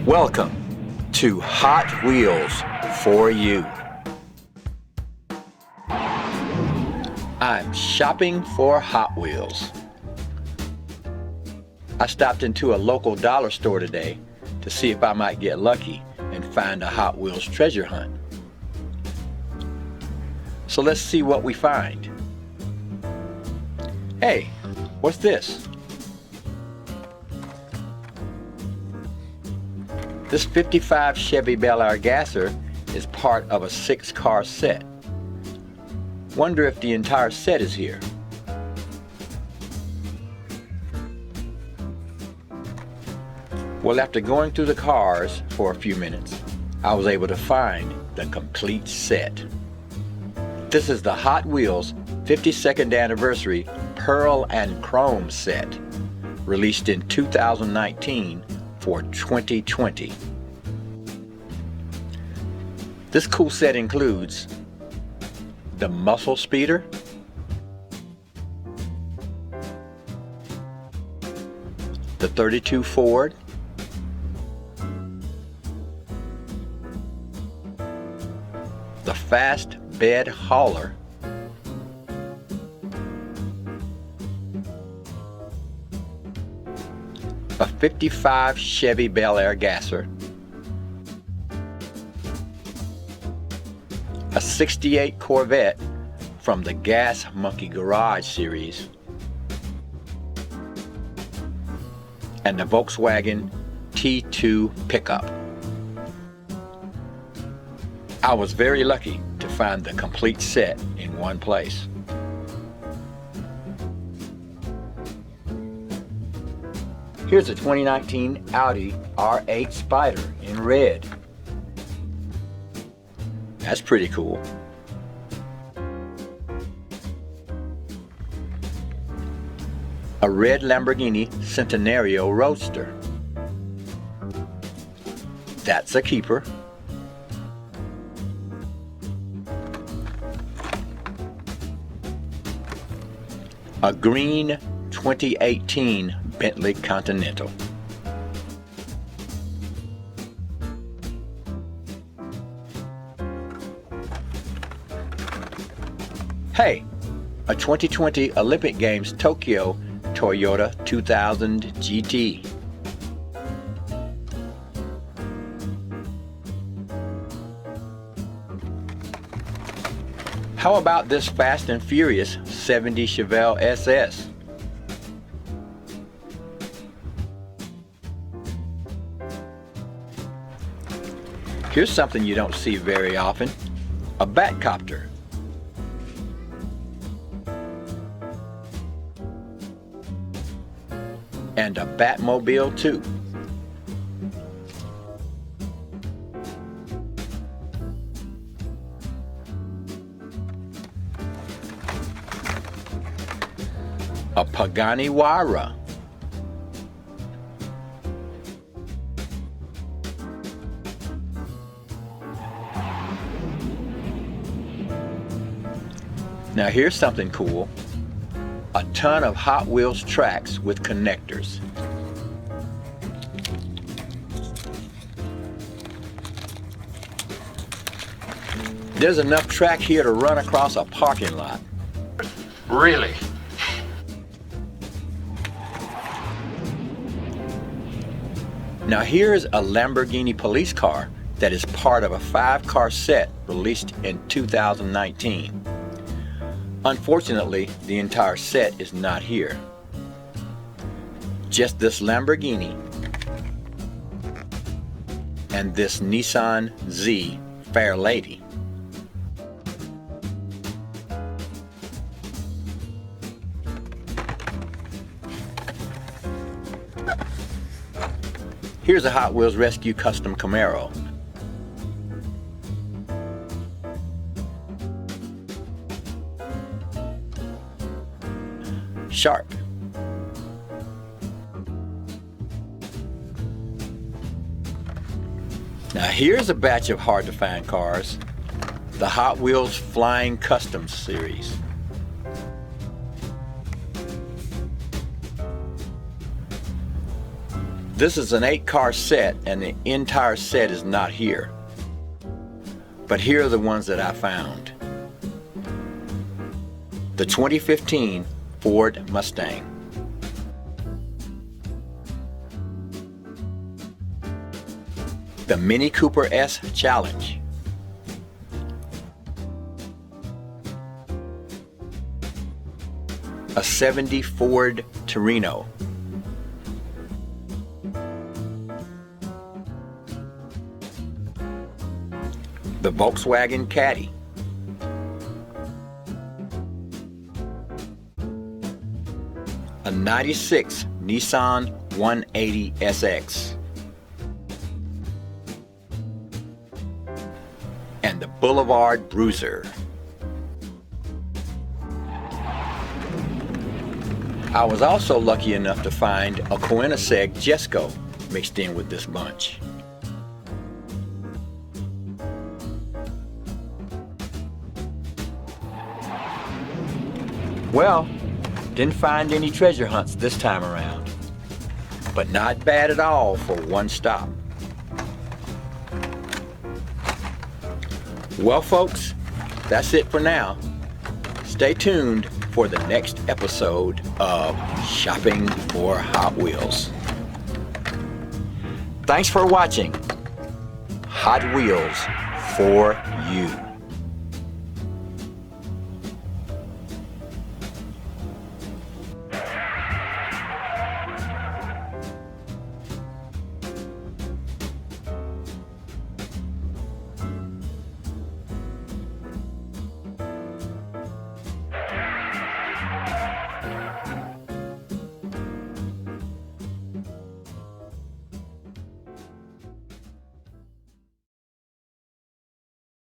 Welcome to Hot Wheels for You. I'm shopping for Hot Wheels. I stopped into a local dollar store today to see if I might get lucky and find a Hot Wheels treasure hunt. So let's see what we find. Hey, what's this? This 55 Chevy Bel Air Gasser is part of a 6-car set. Wonder if the entire set is here. Well, after going through the cars for a few minutes, I was able to find the complete set. This is the Hot Wheels 52nd Anniversary Pearl and Chrome set, released in 2019 for 2020. This cool set includes the Muscle Speeder, the 32 Ford, the Fast Bed Hauler, a 55 Chevy Bel Air Gasser, a 68 Corvette from the Gas Monkey Garage series, and the Volkswagen T2 pickup. I was very lucky to find the complete set in one place. Here's a 2019 Audi R8 Spyder in red. That's pretty cool. A red Lamborghini Centenario Roadster. That's a keeper. A green 2018 Bentley Continental. Hey, a 2020 Olympic Games Tokyo Toyota 2000 GT. How about this Fast and Furious 70 Chevelle SS? Here's something you don't see very often, a Batcopter. And a Batmobile too. A Pagani Huayra. Now here's something cool. A ton of Hot Wheels tracks with connectors. There's enough track here to run across a parking lot. Really? Now here's a Lamborghini police car that is part of a 5-car set released in 2019. Unfortunately, the entire set is not here. Just this Lamborghini and this Nissan Z Fair Lady. Here's a Hot Wheels Rescue Custom Camaro. Shark. Now here's a batch of hard to find cars, the Hot Wheels Flying Customs series. This is an 8-car set and the entire set is not here. But here are the ones that I found. The 2015 Ford Mustang. The Mini Cooper S Challenge. A 70 Ford Torino. The Volkswagen Caddy. A 96 Nissan 180 SX. And the Boulevard Bruiser. I was also lucky enough to find a Koenigsegg Jesko mixed in with this bunch. Well, didn't find any treasure hunts this time around, but not bad at all for one stop. Well, folks, that's it for now. Stay tuned for the next episode of Shopping for Hot Wheels. Thanks for watching Hot Wheels for You.